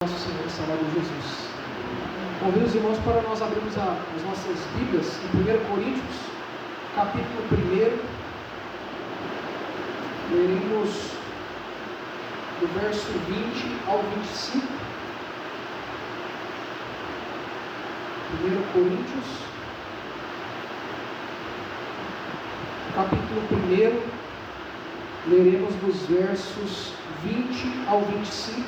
Nosso Senhor e Salvador Jesus. Convido os irmãos para nós abrirmos as nossas Bíblias em 1 Coríntios, capítulo 1. Leremos do verso 20 ao 25. 1 Coríntios, capítulo 1, leremos dos versos 20 ao 25.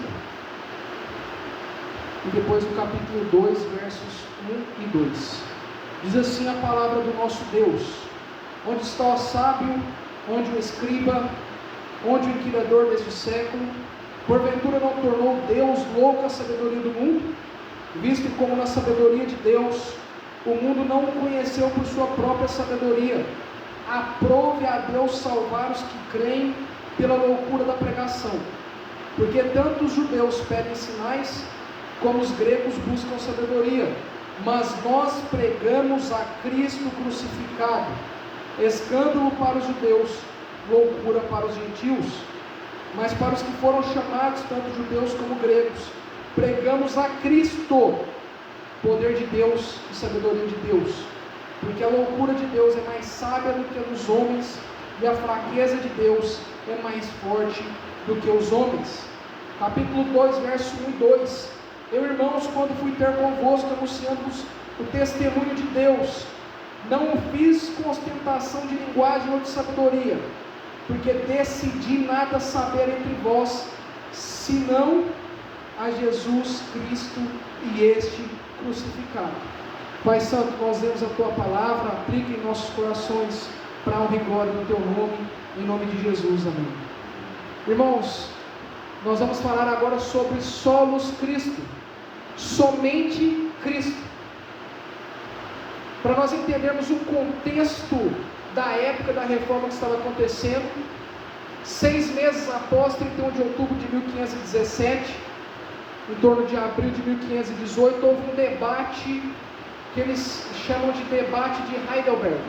E depois do capítulo 2, versos 1 e 2. Diz assim a palavra do nosso Deus: onde está o sábio, onde o escriba, onde o inquiridor deste século? Porventura não tornou Deus louca a sabedoria do mundo? Visto como na sabedoria de Deus, o mundo não o conheceu por sua própria sabedoria. Aprove a Deus salvar os que creem pela loucura da pregação. Porque tanto os judeus pedem sinais, como os gregos buscam sabedoria, mas nós pregamos a Cristo crucificado, escândalo para os judeus, loucura para os gentios. Mas para os que foram chamados, tanto judeus como gregos, pregamos a Cristo, poder de Deus e sabedoria de Deus, porque a loucura de Deus é mais sábia do que a dos homens, e a fraqueza de Deus é mais forte do que os homens. Capítulo 2, verso 1 e 2. Eu, irmãos, quando fui ter convosco, anunciando-vos o testemunho de Deus, não o fiz com ostentação de linguagem ou de sabedoria, porque decidi nada saber entre vós, senão a Jesus Cristo e este crucificado. Pai Santo, nós lemos a Tua palavra, aplica em nossos corações, para a honra e glória do Teu nome, em nome de Jesus, amém. Irmãos, nós vamos falar agora sobre solos Cristo, somente Cristo. Para nós entendermos o contexto da época da reforma que estava acontecendo, 6 meses após 31 de outubro de 1517, em torno de abril de 1518, houve um debate que eles chamam de debate de Heidelberg,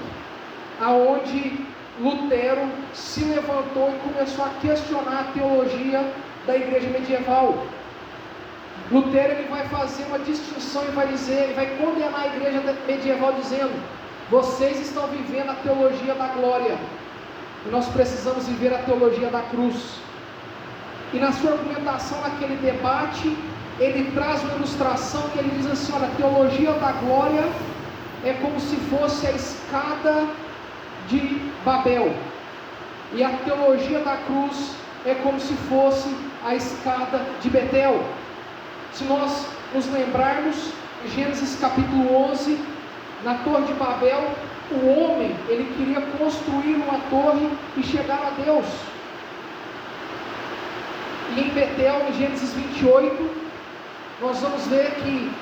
aonde Lutero se levantou e começou a questionar a teologia da igreja medieval. Lutero ele vai fazer uma distinção e vai dizer, ele vai condenar a igreja medieval dizendo: vocês estão vivendo a teologia da glória, e nós precisamos viver a teologia da cruz. E na sua argumentação naquele debate, ele traz uma ilustração que ele diz assim: olha, a teologia da glória é como se fosse a escada de Babel, e a teologia da cruz é como se fosse a escada de Betel. Se nós nos lembrarmos, Gênesis capítulo 11, na torre de Babel, o homem, ele queria construir uma torre e chegar a Deus. E em Betel, em Gênesis 28, nós vamos ver que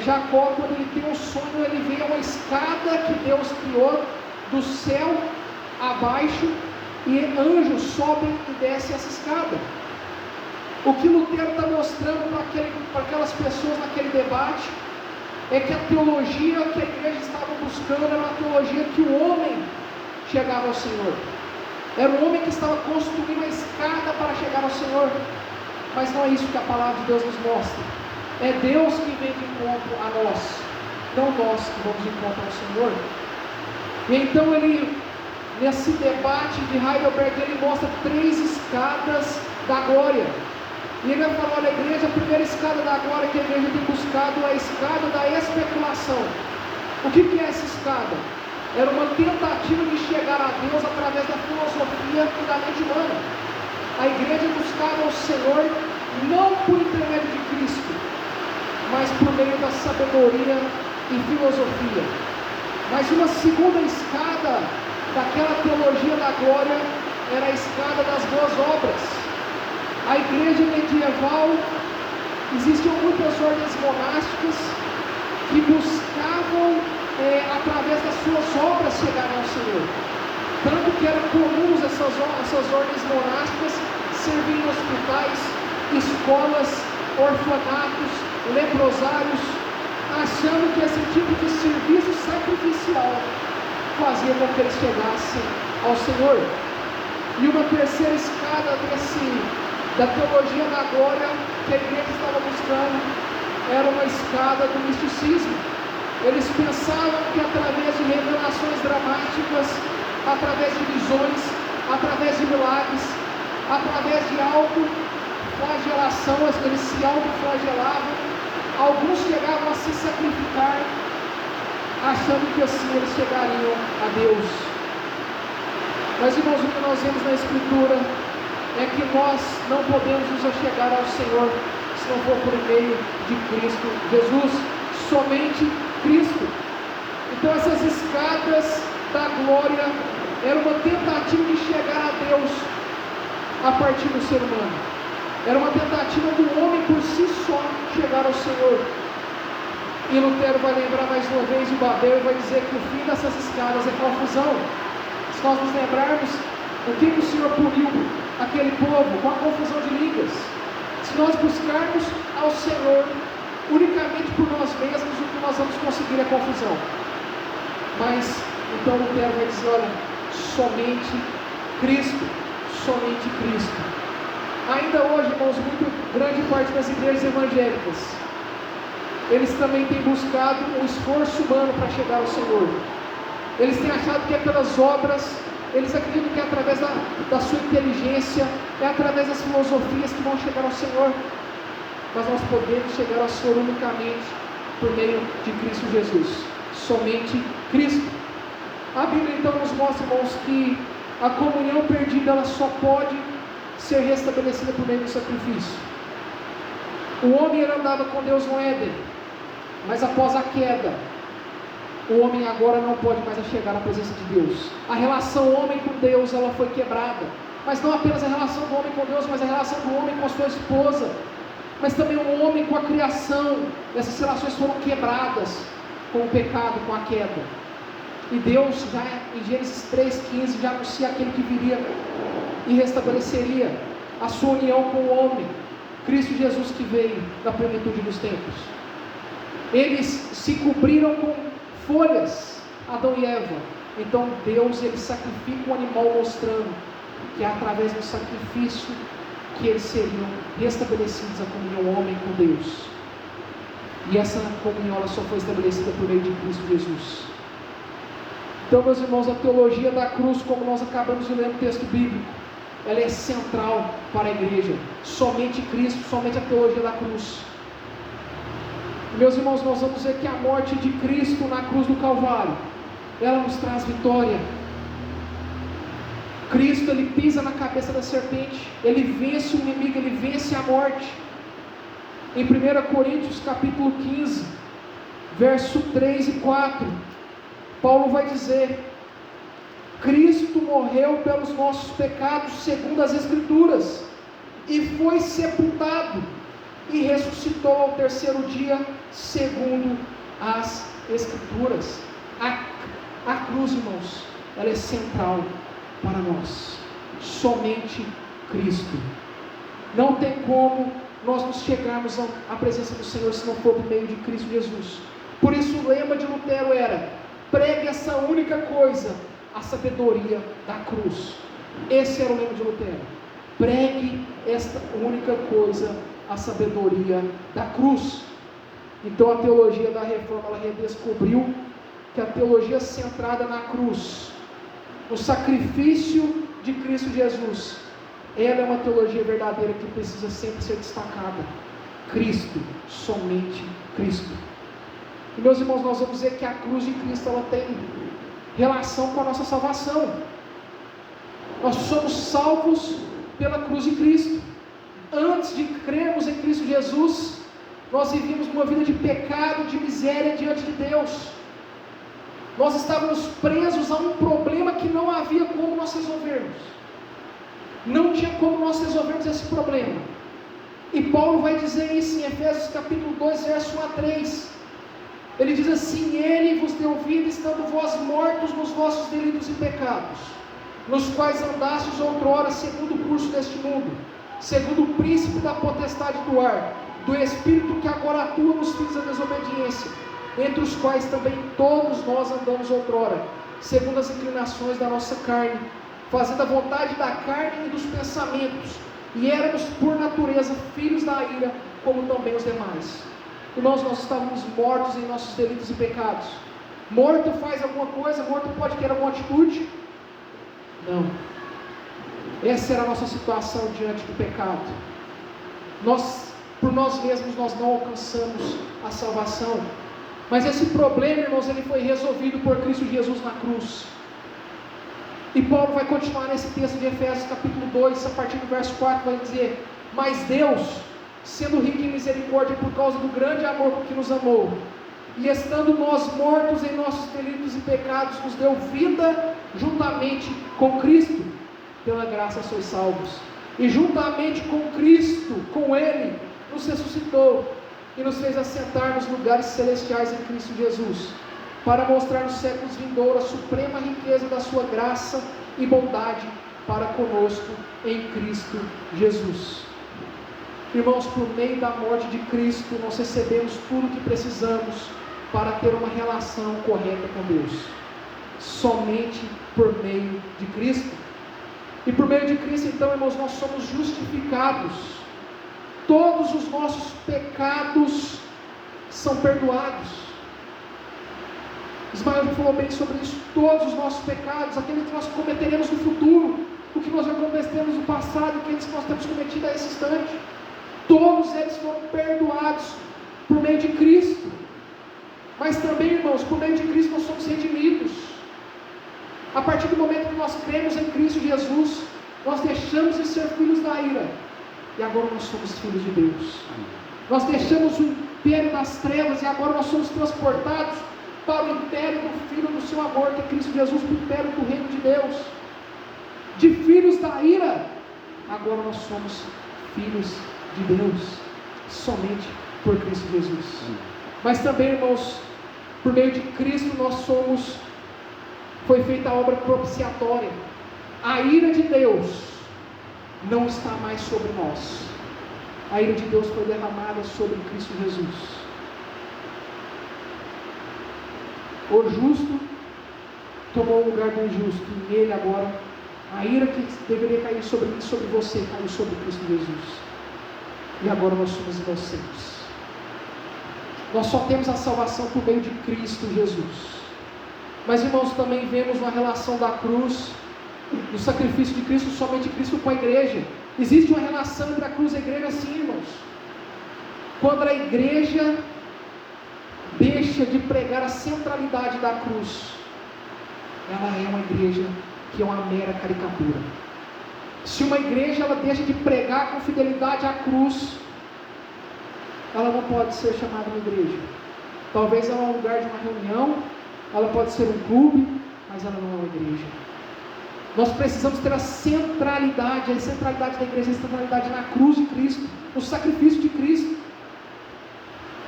Jacó, quando ele tem um sonho, ele vê uma escada que Deus criou do céu abaixo, e anjos sobem e descem essa escada. O que Lutero está mostrando para aquelas pessoas naquele debate é que a teologia que a igreja estava buscando era uma teologia que o homem chegava ao Senhor. Era o homem que estava construindo a escada para chegar ao Senhor. Mas não é isso que a palavra de Deus nos mostra. É Deus que vem de encontro a nós, não nós que vamos de encontro ao Senhor. E então ele, nesse debate de Heidelberg, ele mostra 3 escadas da glória. E ele vai falar: olha, a igreja, a primeira escada da glória que a igreja tem buscado é a escada da especulação. O que é essa escada? Era uma tentativa de chegar a Deus através da filosofia e da mente humana. A igreja buscava o Senhor não por intermédio de Cristo, mas por meio da sabedoria e filosofia. Mas uma segunda escada daquela teologia da glória era a escada das boas obras. A igreja medieval, existiam muitas ordens monásticas que buscavam, através das suas obras, chegar ao Senhor. Tanto que eram comuns essas ordens monásticas servirem em hospitais, escolas, orfanatos, leprosários, achando que esse tipo de serviço sacrificial fazia com que eles chegassem ao Senhor. E uma terceira escada da teologia da glória que a igreja estava buscando era uma escada do misticismo. Eles pensavam que através de revelações dramáticas, através de visões, através de milagres, através de autoflagelação, eles se autoflagelavam. Alguns chegavam a se sacrificar, achando que assim eles chegariam a Deus. Mas, irmãos, o que nós vemos na Escritura é que nós não podemos nos achegar ao Senhor se não for por meio de Cristo Jesus, somente Cristo. Então essas escadas da glória eram uma tentativa de chegar a Deus a partir do ser humano. Era uma tentativa do homem por si só chegar ao Senhor. E Lutero vai lembrar mais uma vez de Babel e vai dizer que o fim dessas escadas é confusão. Se nós nos lembrarmos o que o Senhor puniu aquele povo com a confusão de línguas. Se nós buscarmos ao Senhor unicamente por nós mesmos, o que nós vamos conseguir é confusão. Mas então Lutero vai dizer: olha, somente Cristo, somente Cristo. Ainda hoje, irmãos, muito grande parte das igrejas evangélicas, eles também têm buscado um esforço humano para chegar ao Senhor. Eles têm achado que é pelas obras, eles acreditam que é através da sua inteligência, é através das filosofias que vão chegar ao Senhor. Mas nós podemos chegar ao Senhor unicamente por meio de Cristo Jesus, somente Cristo. A Bíblia então nos mostra, irmãos, que a comunhão perdida ela só pode ser restabelecida por meio do sacrifício. O homem ele andava com Deus no Éden, mas após a queda, o homem agora não pode mais chegar à presença de Deus. A relação homem com Deus ela foi quebrada, mas não apenas a relação do homem com Deus, mas a relação do homem com a sua esposa, mas também o homem com a criação. Essas relações foram quebradas com o pecado, com a queda. E Deus já em Gênesis 3,15 já anuncia aquele que viria e restabeleceria a sua união com o homem, Cristo Jesus, que veio da plenitude dos tempos. Eles se cobriram com folhas, Adão e Eva. Então Deus ele sacrifica um animal, mostrando que é através do sacrifício que eles seriam restabelecidos a comunhão homem com Deus. E essa comunhão ela só foi estabelecida por meio de Cristo Jesus. Então, meus irmãos, a teologia da cruz, como nós acabamos de ler no texto bíblico, ela é central para a igreja. Somente Cristo, somente a teologia da cruz. Meus irmãos, nós vamos ver que a morte de Cristo na cruz do Calvário, ela nos traz vitória. Cristo, ele pisa na cabeça da serpente, ele vence o inimigo, ele vence a morte. Em 1 Coríntios capítulo 15, verso 3 e 4, Paulo vai dizer: Cristo morreu pelos nossos pecados segundo as Escrituras, e foi sepultado, e ressuscitou ao terceiro dia segundo as Escrituras. A cruz, irmãos, ela é central para nós. Somente Cristo. Não tem como nós nos chegarmos à presença do Senhor se não for por meio de Cristo Jesus. Por isso o lema de Lutero era: pregue essa única coisa, a sabedoria da cruz. Esse era o lema de Lutero: pregue esta única coisa, a sabedoria da cruz. Então a teologia da reforma ela redescobriu que a teologia centrada na cruz, o sacrifício de Cristo Jesus, ela é uma teologia verdadeira que precisa sempre ser destacada. Cristo, somente Cristo. E, meus irmãos, nós vamos ver que a cruz de Cristo ela tem relação com a nossa salvação. Nós somos salvos pela cruz de Cristo. Antes de crermos em Cristo Jesus, nós vivíamos uma vida de pecado, de miséria diante de Deus. Nós estávamos presos a um problema que não havia como nós resolvermos. Não tinha como nós resolvermos esse problema. E Paulo vai dizer isso em Efésios capítulo 2, verso 1 a 3. Ele diz assim: Ele vos deu vida, estando vós mortos nos vossos delitos e pecados, nos quais andastes outrora segundo o curso deste mundo, segundo o príncipe da potestade do ar, do espírito que agora atua nos filhos da desobediência, entre os quais também todos nós andamos outrora, segundo as inclinações da nossa carne, fazendo a vontade da carne e dos pensamentos, e éramos por natureza filhos da ira, como também os demais. Irmãos, nós estávamos mortos em nossos delitos e pecados. Morto faz alguma coisa, morto pode ter alguma atitude? Não. Essa era a nossa situação diante do pecado. Por nós mesmos, nós não alcançamos a salvação. Mas esse problema, irmãos, ele foi resolvido por Cristo Jesus na cruz. E Paulo vai continuar nesse texto de Efésios capítulo 2, a partir do verso 4, vai dizer: mas Deus, sendo rico em misericórdia por causa do grande amor com que nos amou, e estando nós mortos em nossos delitos e pecados, nos deu vida juntamente com Cristo. Pela graça sois salvos. E juntamente com Cristo, com Ele, nos ressuscitou e nos fez assentar nos lugares celestiais em Cristo Jesus, para mostrar nos séculos vindouros a suprema riqueza da sua graça e bondade para conosco em Cristo Jesus. Irmãos, por meio da morte de Cristo, nós recebemos tudo o que precisamos para ter uma relação correta com Deus. Somente por meio de Cristo. E por meio de Cristo, então, irmãos, nós somos justificados. Todos os nossos pecados são perdoados. Ismael já falou bem sobre isso. Todos os nossos pecados, aqueles que nós cometeremos no futuro, o que nós já cometemos no passado, aqueles que nós temos cometido a esse instante, todos eles foram perdoados por meio de Cristo. Mas também, irmãos, por meio de Cristo nós somos redimidos. A partir do momento que nós cremos em Cristo Jesus, nós deixamos de ser filhos da ira, e agora nós somos filhos de Deus. Nós deixamos o império das trevas, e agora nós somos transportados para o império do Filho do seu amor, que é Cristo Jesus, para o império do reino de Deus. De filhos da ira, agora nós somos filhos de Deus, somente por Cristo Jesus. Mas também, irmãos, por meio de Cristo foi feita a obra propiciatória. A ira de Deus não está mais sobre nós. A ira de Deus foi derramada sobre Cristo Jesus. O justo tomou o lugar do injusto, e nele agora a ira que deveria cair sobre mim e sobre você caiu sobre Cristo Jesus. E agora nós somos inocentes. Nós só temos a salvação por meio de Cristo Jesus. Mas, irmãos, também vemos uma relação da cruz, do sacrifício de Cristo, somente Cristo com a igreja. Existe uma relação entre a cruz e a igreja, sim, irmãos. Quando a igreja deixa de pregar a centralidade da cruz, ela é uma igreja que é uma mera caricatura. Se uma igreja ela deixa de pregar com fidelidade à cruz, ela não pode ser chamada uma igreja. Talvez ela é um lugar de uma reunião, ela pode ser um clube, mas ela não é uma igreja. Nós precisamos ter a centralidade da igreja, a centralidade na cruz de Cristo, no sacrifício de Cristo.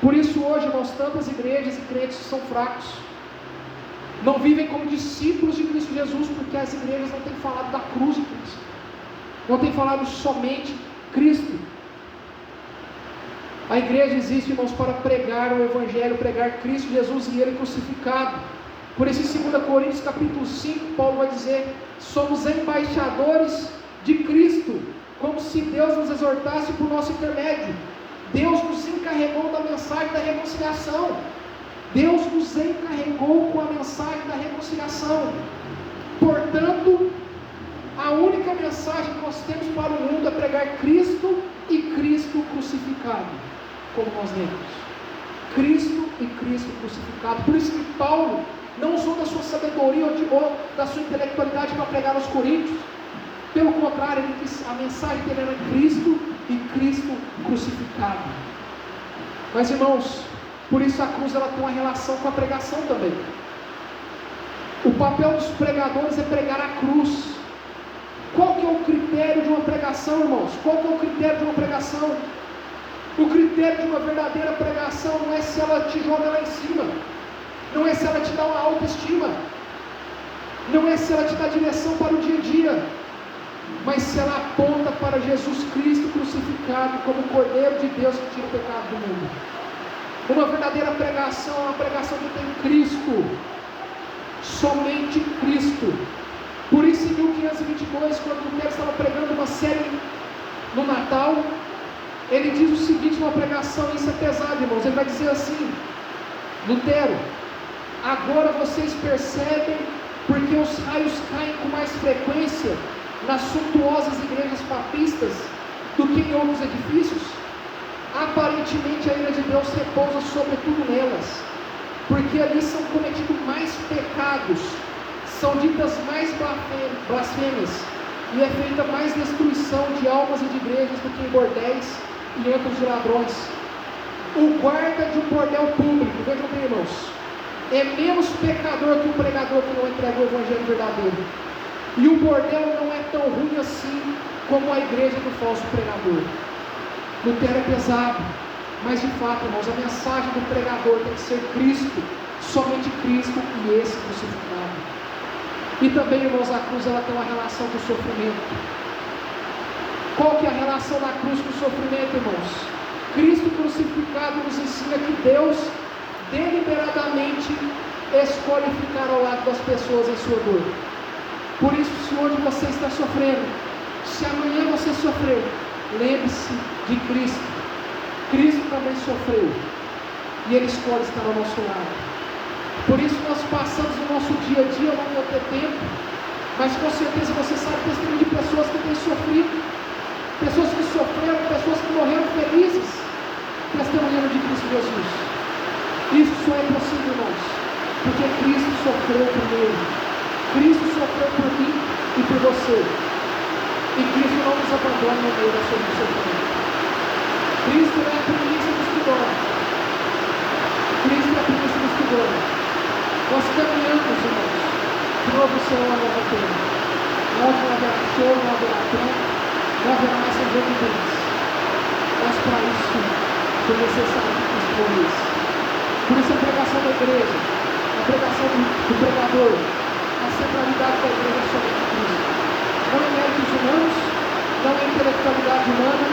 Por isso hoje, irmãos, tantas igrejas e crentes são fracos, não vivem como discípulos de Cristo Jesus, porque as igrejas não têm falado da cruz de Cristo, não têm falado somente Cristo. A igreja existe, irmãos, para pregar o Evangelho, pregar Cristo Jesus e Ele crucificado. Por isso em 2 Coríntios capítulo 5, Paulo vai dizer: somos embaixadores de Cristo, como se Deus nos exortasse por nosso intermédio. Deus nos encarregou da mensagem da reconciliação. Deus nos encarregou com a mensagem da reconciliação. Portanto, a única mensagem que nós temos para o mundo é pregar Cristo e Cristo crucificado, como nós lemos. Cristo e Cristo crucificado. Por isso que Paulo não usou da sua sabedoria ou da sua intelectualidade para pregar aos coríntios. Pelo contrário, ele quis, a mensagem dele era Cristo e Cristo crucificado. Mas, irmãos, por isso a cruz ela tem uma relação com a pregação também. O papel dos pregadores é pregar a cruz. Qual que é o critério de uma pregação, irmãos? Qual que é o critério de uma pregação? O critério de uma verdadeira pregação não é se ela te joga lá em cima, não é se ela te dá uma autoestima, não é se ela te dá direção para o dia a dia, mas se ela aponta para Jesus Cristo crucificado como o Cordeiro de Deus que tira o pecado do mundo. Uma verdadeira pregação é uma pregação que tem Cristo, somente Cristo. Por isso em 1522, quando Lutero estava pregando uma série no Natal, ele diz o seguinte numa pregação, isso é pesado, irmãos, ele vai dizer assim: Lutero, agora vocês percebem porque os raios caem com mais frequência nas suntuosas igrejas papistas do que em outros edifícios? Aparentemente a ira de Deus repousa sobretudo nelas, porque ali são cometidos mais pecados, são ditas mais blasfêmias, e é feita mais destruição de almas e de igrejas do que em bordéis e antros de ladrões. O guarda de um bordel público, vejam bem, irmãos, é menos pecador que o pregador que não entrega o evangelho verdadeiro. E o bordel não é tão ruim assim como a igreja do falso pregador. Lutero é pesado, mas de fato, irmãos, a mensagem do pregador tem que ser Cristo, somente Cristo e esse crucificado. E também, irmãos, a cruz ela tem uma relação com o sofrimento. Qual que é a relação da cruz com o sofrimento, irmãos? Cristo crucificado nos ensina que Deus deliberadamente escolhe ficar ao lado das pessoas em sua dor. Por isso, se hoje você está sofrendo, se amanhã você sofrer, lembre-se de Cristo. Cristo também sofreu e Ele escolhe estar ao nosso lado. Por isso nós passamos o nosso dia a dia, eu não vou ter tempo, mas com certeza você sabe testemunho de pessoas que têm sofrido, pessoas que sofreram, pessoas que morreram felizes, testemunhando de Cristo Jesus. Isso só é possível, irmãos, porque Cristo sofreu primeiro. Cristo sofreu por mim e por você. E Cristo não nos abandona no meio da sua sofrimento. Cristo é a primícia dos que dormem. Cristo é a primícia dos que dormem. Nós caminhamos, irmãos, de novo céu e nova terra, onde não haverá choro, não haverá pranto, não haverá mais ranger de dentes. Mas para isso foi necessário que Cristo morresse. Por isso a pregação da igreja, a pregação do pregador, a centralidade da igreja é somente Cristo. Não é méritos humanos, não é intelectualidade humana,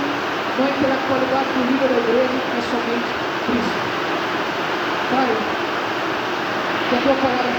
não é intelectualidade do líder da igreja, é somente Cristo. Pai, que a tua palavra